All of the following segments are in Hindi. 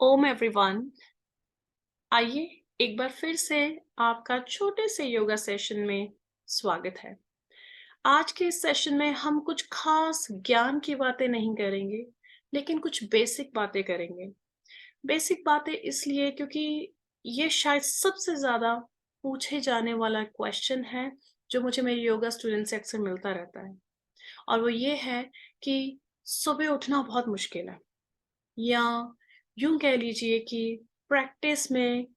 ओम एवरीवन। आइए एक बार फिर से आपका छोटे से योगा सेशन में स्वागत है। आज के इस सेशन में हम कुछ खास ज्ञान की बातें नहीं करेंगे, लेकिन कुछ बेसिक बातें करेंगे। बेसिक बातें इसलिए क्योंकि ये शायद सबसे ज़्यादा पूछे जाने वाला क्वेश्चन है, जो मुझे मेरे योगा स्टूडेंट से अक्सर मिलता रहता है। और वो ये है कि सुबह उठना बहुत मुश्किल है, या यूं कह लीजिए कि प्रैक्टिस में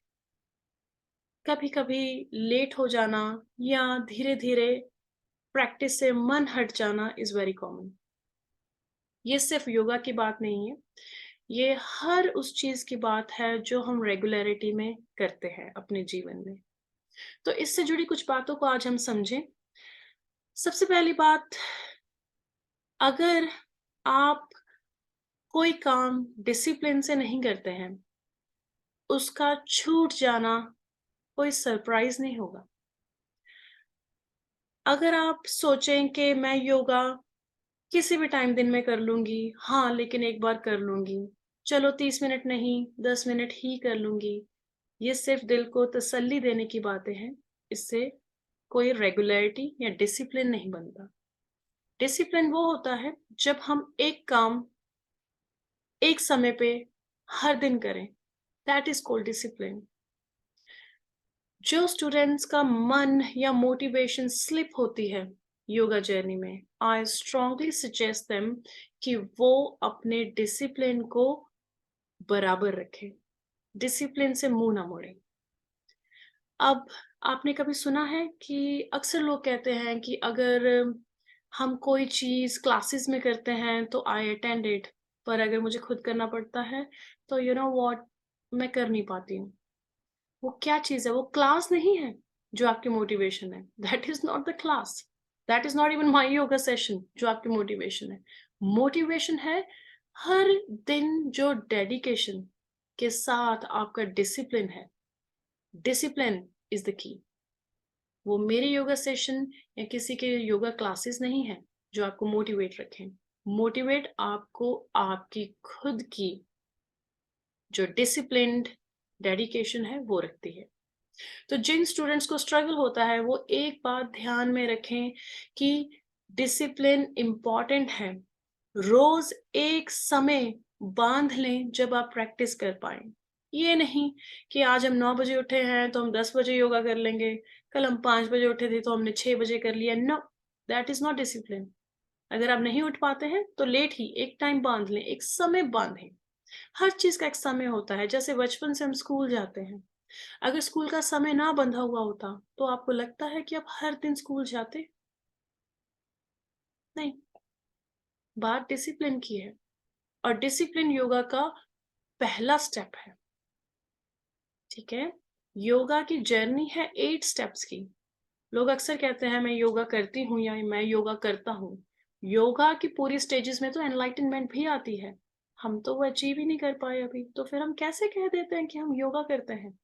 कभी-कभी लेट हो जाना या धीरे-धीरे प्रैक्टिस से मन हट जाना इज़ वेरी कॉमन। ये सिर्फ योगा की बात नहीं है, ये हर उस चीज़ की बात है जो हम रेगुलैरिटी में करते हैं अपने जीवन में। तो इससे जुड़ी कुछ बातों को आज हम समझें। सबसे पहली बात, अगर आप कोई काम डिसिप्लिन से नहीं करते हैं, उसका छूट जाना कोई सरप्राइज़ नहीं होगा। अगर आप सोचें कि मैं योगा किसी भी टाइम दिन में कर लूँगी, हाँ, लेकिन एक बार कर लूँगी। चलो 30 मिनट नहीं, 10 मिनट ही कर लूँगी। ये सिर्फ़ दिल को तसल्ली देने की बातें हैं। इससे कोई रेगुलैरिटी या डिसिप्लिन नहीं बनता। डिसिप्लिन वो होता है जब हम एक काम एक समय पे हर दिन करें। That is called discipline. जो स्टूडेंट्स का मन या मोटिवेशन स्लिप होती है योगा जर्नी में, आई स्ट्रांगली सजेस्ट देम कि वो अपने डिसिप्लिन को बराबर रखें, डिसिप्लिन से मुंह ना मोड़ें। अब आपने कभी सुना है कि अक्सर लोग कहते हैं कि अगर हम कोई चीज़ क्लासेस में करते हैं तो आई अटेंड इट, पर अगर मुझे खुद करना पड़ता है तो यू नो व्हाट, मैं कर नहीं पाती हूँ। वो क्या चीज़ है? वो क्लास नहीं है जो आपकी मोटिवेशन है। That is not the class. That is not even my yoga session जो आपकी मोटिवेशन है। मोटिवेशन है हर दिन जो डेडिकेशन के साथ आपका डिसिप्लिन है। Discipline is the key. वो मेरे योगा सेशन या किसी के योगा क्लासेस नहीं है जो आपको मोटिवेट रखें। मोटिवेट आपको आपकी खुद की जो डिसिप्लिन्ड डेडिकेशन है वो रखती है। तो जिन स्टूडेंट्स को स्ट्रगल होता है वो एक बात ध्यान में रखें कि डिसिप्लिन इम्पॉर्टेंट है। रोज एक समय बांध लें जब आप प्रैक्टिस कर पाएं। ये नहीं कि आज हम 9 बजे उठे हैं तो हम 10 बजे योगा कर लेंगे, कल हम 5 बजे उठे थे तो हमने 6 बजे कर लिया। No, that is not discipline. अगर आप नहीं उठ पाते हैं तो लेट ही एक टाइम बांध लें, एक समय बांधें। हर चीज का एक समय होता है। जैसे बचपन से हम स्कूल जाते हैं, अगर स्कूल का समय ना बंधा हुआ होता, तो आपको लगता है कि आप हर दिन स्कूल जाते? नहीं, बात डिसिप्लिन की है। और डिसिप्लिन योगा का पहला स्टेप है, ठीक है? योगा की जर्नी है 8 स्टेप्स की। लोग अक्सर कहते हैं मैं योगा करती हूँ या मैं योगा करता हूँ। योगा की पूरी स्टेजेस में तो एनलाइटनमेंट भी आती है। हम तो वो अचीव ही नहीं कर पाए अभी, तो फिर हम कैसे कह देते हैं कि हम योगा करते हैं?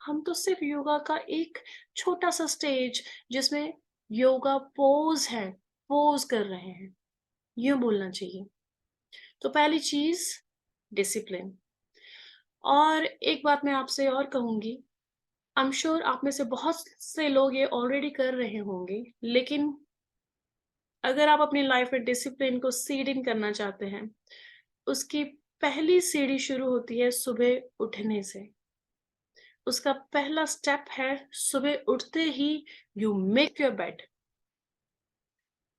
हम तो सिर्फ योगा का एक छोटा-सा स्टेज, जिसमें योगा पोज़ है, पोज़ कर रहे हैं, यूँ बोलना चाहिए। तो पहली चीज़ डिसिप्लिन। और एक बात मैं आपसे और कहूँगी, आई एम श्योर आप में से बहुत से लोग ये ऑलरेडी कर रहे होंगे, लेकिन अगर आप अपनी लाइफ में डिसिप्लिन को सीड इन करना चाहते हैं, उसकी पहली सीढ़ी शुरू होती है सुबह उठने से। उसका पहला स्टेप है सुबह उठते ही यू मेक योर बेड।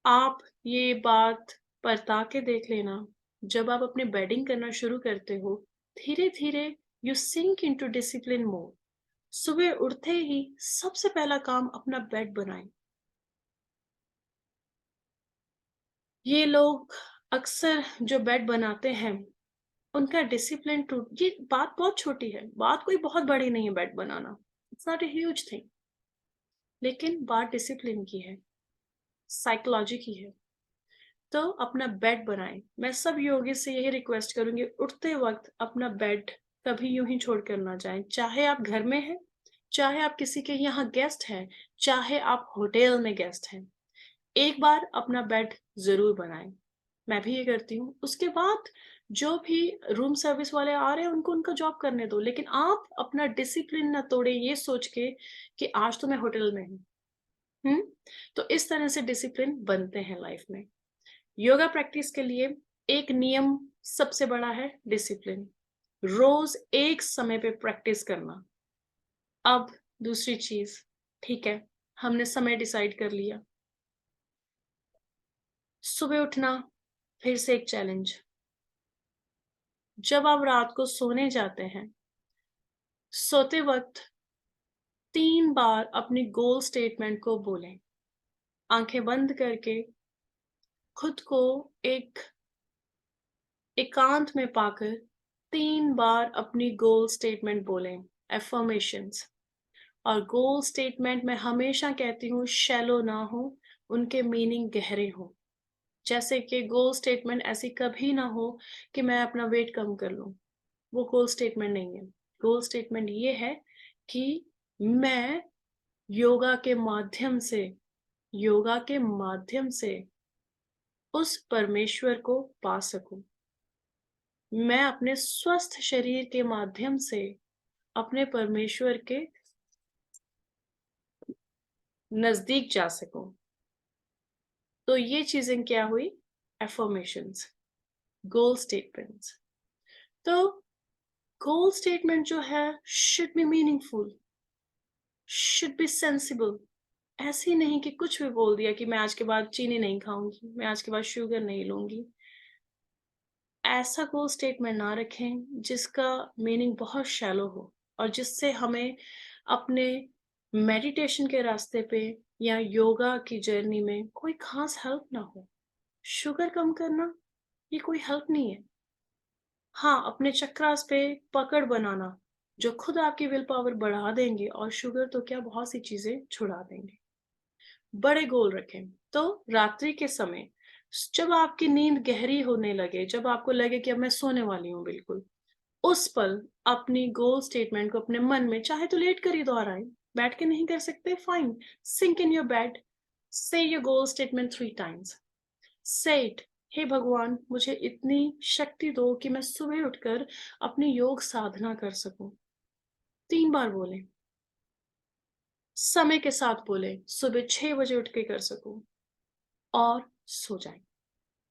आप ये बात परता के देख लेना, जब आप अपनी बेडिंग करना शुरू करते हो, धीरे-धीरे you sink into discipline mode. सुबह उठते ही सबसे पहला काम अपना बेड बनाएँ। ये लोग अक्सर जो बेड बनाते हैं, उनका डिसिप्लिन टूट, ये बात बहुत छोटी है, बात कोई बहुत बड़ी नहीं है bed banana. It's not a huge thing, लेकिन बात डिसिप्लिन की है, साइकोलॉजी की है। तो अपना बेड बनाएँ। मैं सब योगी से यही रिक्वेस्ट करूँगी, उठते वक़्त अपना बेड कभी यूँ ही छोड़ कर ना जाएँ। चाहे आप घर में हैं, चाहे आप किसी के यहाँ गेस्ट हैं, चाहे आप होटल में गेस्ट हैं, एक बार अपना बेड ज़रूर बनाएँ। मैं भी ये करती हूँ। उसके बाद जो भी रूम सर्विस वाले आ रहे हैं उनको उनका जॉब करने दो, लेकिन आप अपना डिसिप्लिन ना तोड़ें ये सोच के कि आज तो मैं होटल में हूँ। हुँ? तो इस तरह से डिसिप्लिन बनते हैं लाइफ में। योगा प्रैक्टिस के लिए एक नियम सबसे बड़ा है डिसिप्लिन। रोज़ एक समय पे प्रैक्टिस करना। अब दूसरी चीज़, ठीक है, हमने समय डिसाइड कर लिया। सुबह उठना फिर से एक चैलेंज। जब आप रात को सोने जाते हैं, सोते वक़्त 3 बार अपनी गोल स्टेटमेंट को बोलें। आँखें बंद करके खुद को एक एकांत में पाकर 3 बार अपनी गोल स्टेटमेंट बोलें, अफ़र्मेशंस। और गोल स्टेटमेंट मैं हमेशा कहती हूँ शैलो ना हो, उनके मीनिंग गहरे हों। जैसे कि गोल स्टेटमेंट ऐसी कभी ना हो कि मैं अपना वेट कम कर लूँ, वो गोल स्टेटमेंट नहीं है। गोल स्टेटमेंट ये है कि मैं योगा के माध्यम से योगा के माध्यम से उस परमेश्वर को पा सकूँ। मैं अपने स्वस्थ शरीर के माध्यम से अपने परमेश्वर के नज़दीक जा सकूँ। तो ये चीज़ें क्या हुई? अफ़र्मेशंस, गोल स्टेटमेंट्स। तो गोल स्टेटमेंट जो है should be meaningful, should be sensible. ऐसे ही नहीं कि कुछ भी बोल दिया कि मैं आज के बाद चीनी नहीं खाऊँगी, मैं आज के बाद शुगर नहीं लूँगी। ऐसा गोल स्टेटमेंट ना रखें जिसका मीनिंग बहुत शैलो हो और जिससे हमें अपने मेडिटेशन के रास्ते पे या योगा की जर्नी में कोई ख़ास हेल्प ना हो। शुगर कम करना, ये कोई हेल्प नहीं है। हाँ, अपने चक्रास पे पकड़ बनाना, जो खुद आपकी विल पावर बढ़ा देंगे और शुगर तो क्या बहुत सी चीज़ें छुड़ा देंगे। बड़े गोल रखें, तो रात्रि के समय जब आपकी नींद गहरी होने लगे, जब आपको लगे कि अब मैं सोने वाली हूँ बिल्कुल, उस पल अपनी गोल स्टेटमेंट को अपने मन में चाहे तो लेट कर ही दोहराएँ, बैठ के नहीं कर सकते fine, sink in your bed, say your goal statement 3 times. Say it, हे भगवान मुझे इतनी शक्ति दो कि मैं सुबह उठकर अपनी योग साधना कर सकूँ। 3 बार बोलें, समय के साथ बोलें, सुबह 6 बजे उठ के कर सकूँ और सो जाएँ।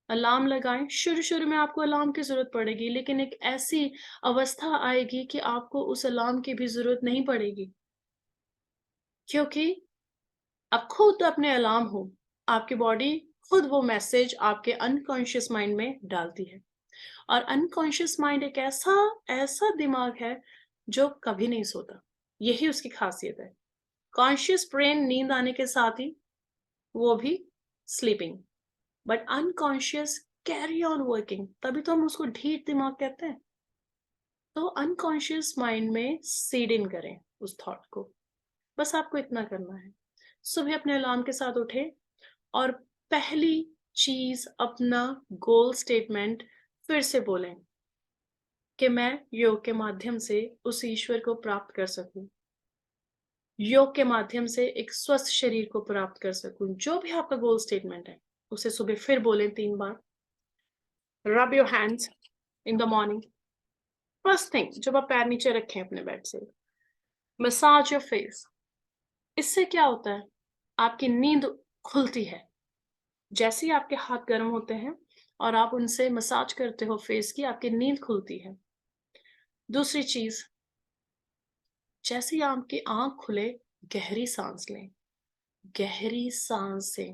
अलार्म लगाएँ, शुरू-शुरू में आपको अलार्म की ज़रूरत पड़ेगी, लेकिन एक ऐसी अवस्था आएगी कि आपको उस अलार्म की भी ज़रूरत नहीं पड़ेगी। क्योंकि आप खुद अपने अलार्म हो, आपकी बॉडी खुद वो मैसेज आपके अनकॉन्शियस माइंड में डालती है। और अनकॉन्शियस माइंड एक ऐसा ऐसा दिमाग है जो कभी नहीं सोता, यही उसकी खासियत है। कॉन्शियस ब्रेन नींद आने के साथ ही वो भी sleeping, but unconscious carry on working, तभी तो हम उसको ढीठ दिमाग कहते हैं। तो अनकॉन्शियस माइंड में सीड इन करें उस थॉट को, बस आपको इतना करना है। सुबह अपने अलार्म के साथ उठे और पहली चीज अपना गोल स्टेटमेंट फिर से बोलें कि मैं योग के माध्यम से उस ईश्वर को प्राप्त कर सकूं, योग के माध्यम से एक स्वस्थ शरीर को प्राप्त कर सकूं। जो भी आपका गोल स्टेटमेंट है उसे सुबह फिर बोलें 3 बार। Rub your hands in the morning, first thing जब आप पैर नीचे रखें अपने बेड से, मसाज योर फेस। इससे क्या होता है, आपकी नींद खुलती है। जैसे ही आपके हाथ गर्म होते हैं और आप उनसे मसाज करते हो फेस की, आपकी नींद खुलती है। दूसरी चीज, जैसे ही आपकी आंख खुले, गहरी सांस लें। गहरी सांस से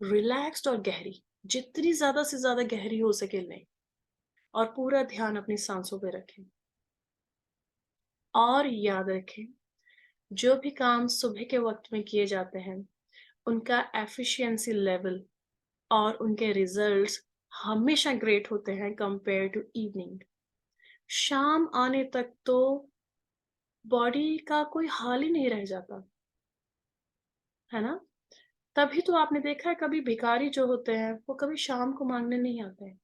रिलैक्स्ड और गहरी, जितनी ज्यादा से ज्यादा गहरी हो सके लें और पूरा ध्यान अपनी सांसों पे रखें। और याद रखें, जो भी काम सुबह के वक्त में किए जाते हैं उनका एफिशिएंसी लेवल और उनके रिजल्ट्स हमेशा ग्रेट होते हैं कंपेयर टू इवनिंग। शाम आने तक तो बॉडी का कोई हाल ही नहीं रह जाता, है ना? तभी तो आपने देखा है कभी भिखारी जो होते हैं वो कभी शाम को मांगने नहीं आते हैं,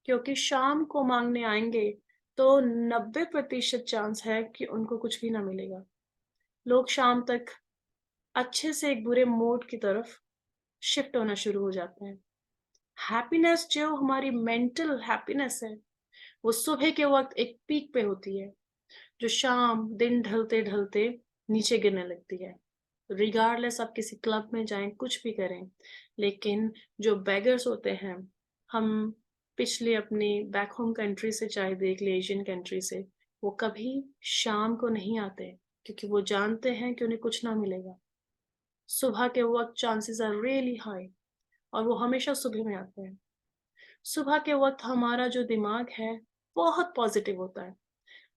क्योंकि शाम को मांगने आएंगे तो 90% चांस है कि उनको कुछ भी ना मिलेगा। लोग शाम तक अच्छे से एक बुरे मूड की तरफ शिफ्ट होना शुरू हो जाते हैं। हैप्पीनेस जो हमारी मेंटल हैप्पीनेस है, वो सुबह के वक़्त एक पीक पे होती है, जो शाम दिन ढलते-ढलते नीचे गिरने लगती है। रिगार्डलेस आप किसी क्लब में जाएँ, कुछ भी करें, लेकिन जो बेगर्स होते हैं, हम पिछले अपनी बैक होम कंट्री से चाहे देख लें, एशियन कंट्री से, वो कभी शाम को नहीं आते, क्योंकि वो जानते हैं कि उन्हें कुछ ना मिलेगा। सुबह के वक़्त चांसेस आर रियली हाई और वो हमेशा सुबह में आते हैं। सुबह के वक़्त हमारा जो दिमाग है, बहुत पॉज़िटिव होता है।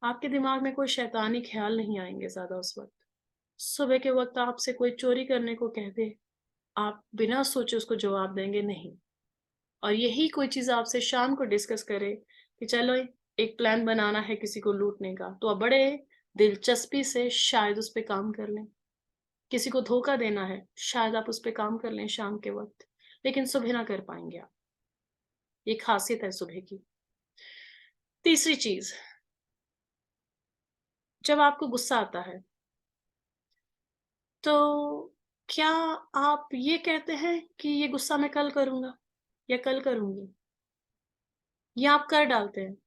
आपके दिमाग में कोई शैतानी ख़्याल नहीं आएँगे ज़्यादा उस वक़्त। सुबह के वक़्त आपसे कोई चोरी करने को कह दे, आप बिना सोचे उसको जवाब देंगे नहीं। और यही कोई चीज़ आपसे शाम को डिस्कस करे कि चलो एक प्लान बनाना है किसी को लूटने का, तो आप बड़े दिलचस्पी से शायद उस पे काम कर लें। किसी को धोखा देना है, शायद आप उस पे काम कर लें शाम के वक़्त, लेकिन सुबह ना कर पाएँगे आप। ये ख़ासियत है सुबह की। तीसरी चीज़, जब आपको गुस्सा आता है, तो क्या आप ये कहते हैं कि ये गुस्सा मैं कल करूँगा या कल करूँगी? या आप कर डालते हैं?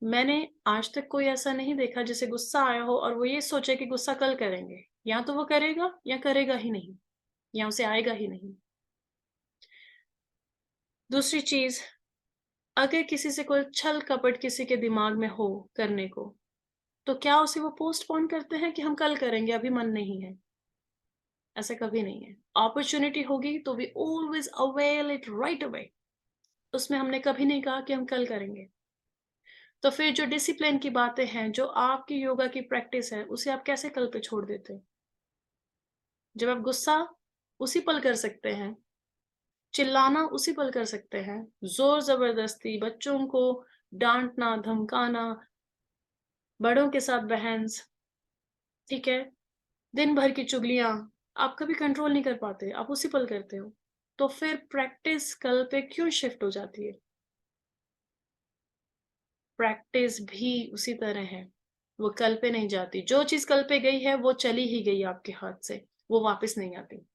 मैंने आज तक कोई ऐसा नहीं देखा जिसे गुस्सा आया हो और वो ये सोचे कि गुस्सा कल करेंगे। या तो वो करेगा या करेगा ही नहीं, या उसे आएगा ही नहीं। दूसरी चीज़, अगर किसी से कोई छल-कपट किसी के दिमाग में हो करने को, तो क्या उसे वो पोस्टपोन करते हैं कि हम कल करेंगे, अभी मन नहीं है? ऐसा कभी नहीं है। अपॉर्च्युनिटी होगी तो we always avail it right away. उसमें हमने कभी नहीं कहा कि हम कल करेंगे। तो फिर जो डिसिप्लिन की बातें हैं, जो आपकी योगा की प्रैक्टिस है, उसे आप कैसे कल पे छोड़ देते हैं? जब आप गुस्सा उसी पल कर सकते हैं, चिल्लाना उसी पल कर सकते हैं, ज़ोर-ज़बरदस्ती, बच्चों को डाँटना, धमकाना, बड़ों के साथ बहस, ठीक है? दिन भर की चुगलियाँ, आप कभी कंट्रोल नहीं कर पाते, आप उसी पल करते हो। तो फिर प्रैक्टिस कल पे क्यों शिफ्ट हो जाती है? प्रैक्टिस भी उसी तरह है, वो कल पे नहीं जाती। जो चीज़ कल पे गई है, वो चली ही गई आपके हाथ से, वो वापस नहीं आती।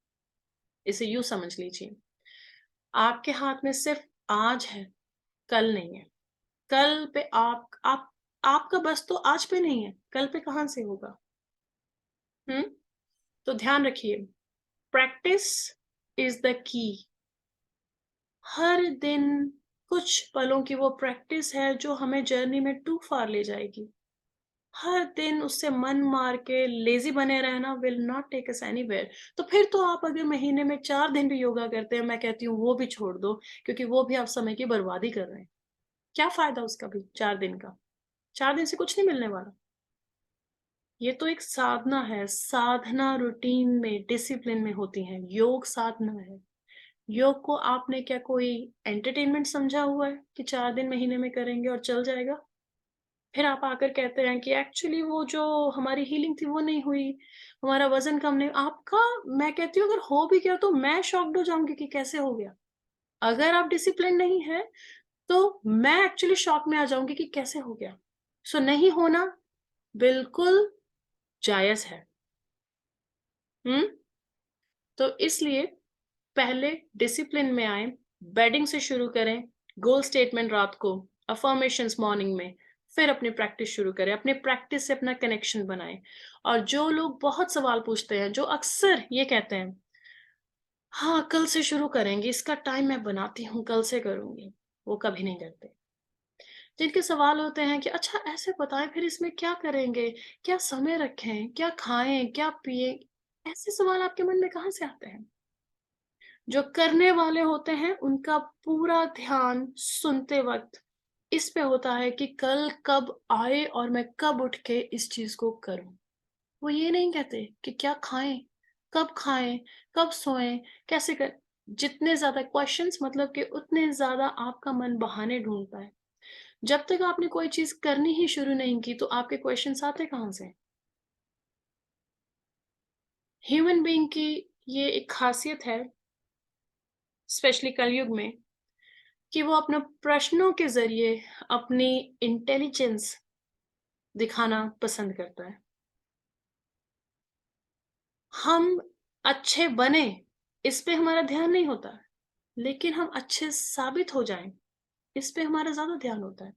इसे यूँ समझ लीजिए, आपके हाथ में सिर्फ़ आज है, कल नहीं है। कल पे आप आपका बस तो आज पे नहीं है, कल पे कहाँ से होगा? हुँ? तो ध्यान रखिए, प्रैक्टिस इज़ द की। हर दिन कुछ पलों की वो प्रैक्टिस है जो हमें जर्नी में टू फार ले जाएगी। हर दिन उससे मन मार के लेज़ी बने रहना will not take us anywhere. तो फिर तो आप अगर महीने में 4 दिन भी योगा करते हैं, मैं कहती हूँ वो भी छोड़ दो, क्योंकि वो भी आप समय की बर्बादी कर रहे हैं। क्या फ़ायदा उसका भी 4 दिन का? 4 दिन से कुछ नहीं मिलने वाला। ये तो एक साधना है, साधना रूटीन में, डिसिप्लिन में होती है, योग साधना है। योग को आपने क्या कोई एंटरटेनमेंट समझा हुआ है कि 4 दिन महीने में करेंगे और चल जाएगा? फिर आप आकर कहते हैं कि एक्चुअली वो जो हमारी हीलिंग थी वो नहीं हुई, हमारा वज़न कम नहीं आपका। मैं कहती हूँ अगर हो भी गया तो मैं शॉक्ड हो जाऊँगी कि कैसे हो गया? अगर आप डिसिप्लिन नहीं हैं, तो मैं एक्चुअली शॉक में आ जाऊँगी कि कैसे हो गया? सो नहीं होना बिल्कुल जायज़ है। हुँ? तो इसलिए पहले डिसिप्लिन में आएँ, बेडिंग से शुरू करें, गोल स्टेटमेंट रात को, अफ़र्मेशंस मॉर्निंग में, फिर अपनी प्रैक्टिस शुरू करें, अपने प्रैक्टिस से अपना कनेक्शन बनाएँ। और जो लोग बहुत सवाल पूछते हैं, जो अक्सर ये कहते हैं, "हाँ, कल से शुरू करेंगे, इसका टाइम मैं बनाती हूँ, कल से करूँगी।" वो कभी नहीं करते। जिनके सवाल होते हैं कि अच्छा ऐसे बताएँ फिर इसमें क्या करेंगे? क्या समय रखें? क्या खाएँ? क्या पिएँ? ऐसे सवाल आपके मन में कहाँ से आते हैं? जो करने वाले होते हैं उनका पूरा ध्यान सुनते वक़्त इस पे होता है कि कल कब आए और मैं कब उठ के इस चीज़ को करूँ। वो ये नहीं कहते कि क्या खाएँ, कब सोएँ, कैसे कर जितने ज़्यादा क्वेश्चन्स मतलब कि उतने ज़्यादा आपका मन बहाने ढूँढता है। जब तक आपने कोई चीज़ करनी ही शुरू नहीं की तो आपके क्वेश्चन्स आते कहाँ से? ह्यूमन बीइंग की ये एक ख़ासियत है, स्पेशली कलयुग में, कि वो अपने प्रश्नों के ज़रिए अपनी इंटेलिजेंस दिखाना पसंद करता है। हम अच्छे बने इस पे हमारा ध्यान नहीं होता है, लेकिन हम अच्छे साबित हो जाएँ, इस पे हमारा ज़्यादा ध्यान होता है।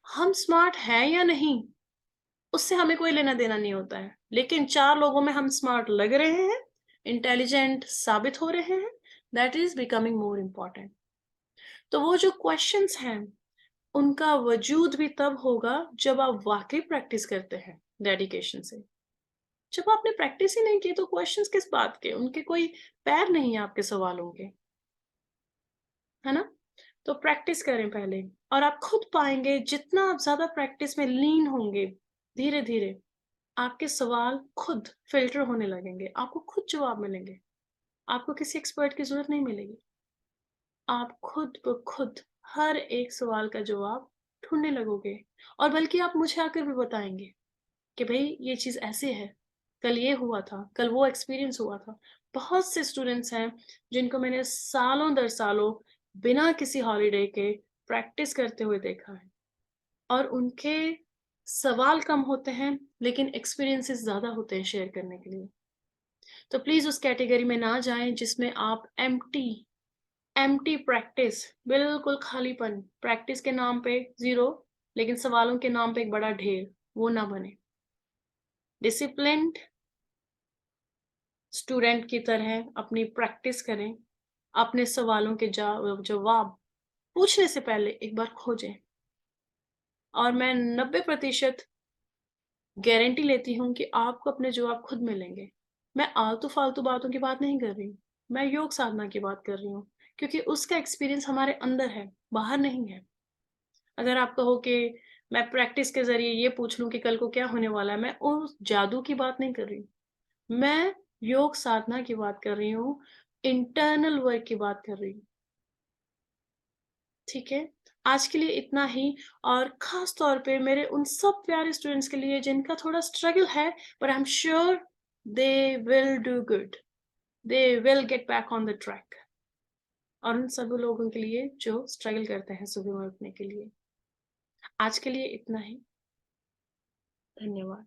हम स्मार्ट हैं या नहीं, उससे हमें कोई लेना-देना नहीं होता है। लेकिन 4 लोगों में हम स्मार्ट लग रहे हैं, इंटेलिजेंट साबित हो रहे हैं, that is becoming more important. तो वो जो क्वेश्चन्स हैं, उनका वजूद भी तब होगा जब आप वाक़ई प्रैक्टिस करते हैं, डेडिकेशन से। जब आपने प्रैक्टिस ही नहीं की तो क्वेश्चन्स किस बात के? उनके कोई पैर नहीं है आपके सवालों के, है ना? तो प्रैक्टिस करें पहले और आप खुद पाएँगे जितना आप ज़्यादा प्रैक्टिस में लीन होंगे, धीरे-धीरे आपके सवाल खुद फ़िल्टर होने लगेंगे, आपको खुद जवाब मिलेंगे, आपको किसी एक्सपर्ट की ज़रूरत नहीं मिलेगी। आप खुद ब खुद हर एक सवाल का जवाब ढूँढने लगोगे और बल्कि आप मुझे आकर भी बताएँगे कि भई ये चीज़ ऐसे है, कल ये हुआ था, कल वो एक्सपीरियंस हुआ था। बहुत से स्टूडेंट्स हैं जिनको मैंने सालों दर सालों बिना किसी हॉलिडे के प्रैक्टिस करते हुए देखा है और उनके सवाल कम होते हैं, लेकिन एक्सपीरियंसेस ज़्यादा होते हैं शेयर करने के लिए। तो प्लीज़ उस कैटेगरी में ना जाएँ जिसमें आप एम्प्टी प्रैक्टिस, बिल्कुल खालीपन, प्रैक्टिस के नाम पे ज़ीरो, लेकिन सवालों के नाम पे एक बड़ा ढेर, वो ना बने। डिसिप्लिन्ड स्टूडेंट की तरह अपनी प्रैक्टिस करें, अपने सवालों के जवाब पूछने से पहले एक बार खोजें और मैं 90% गारंटी लेती हूँ कि आपको अपने जवाब खुद मिलेंगे। मैं आलतू-फालतू बातों की बात नहीं कर रही हूँ, मैं योग साधना की बात कर रही हूँ, क्योंकि उसका एक्सपीरियंस हमारे अंदर है, बाहर नहीं है। अगर आप कहो कि मैं प्रैक्टिस के ज़रिए ये पूछ लूँ कि कल को क्या होने वाला है, मैं उस जादू की बात नहीं कर रही हूँ। मैं योग साधना की बात कर रही हूँ, इंटरनल वर्क की बात कर रही हूँ, ठीक है? आज के लिए इतना ही और ख़ास तौर पे मेरे उन सब प्यारे स्टूडेंट्स के लिए जिनका थोड़ा स्ट्रगल है, but I am sure they will do good, they will get back on the track और उन सभी लोगों के लिए जो स्ट्रगल करते हैं सुबह में उठने के लिए। आज के लिए इतना ही, धन्यवाद।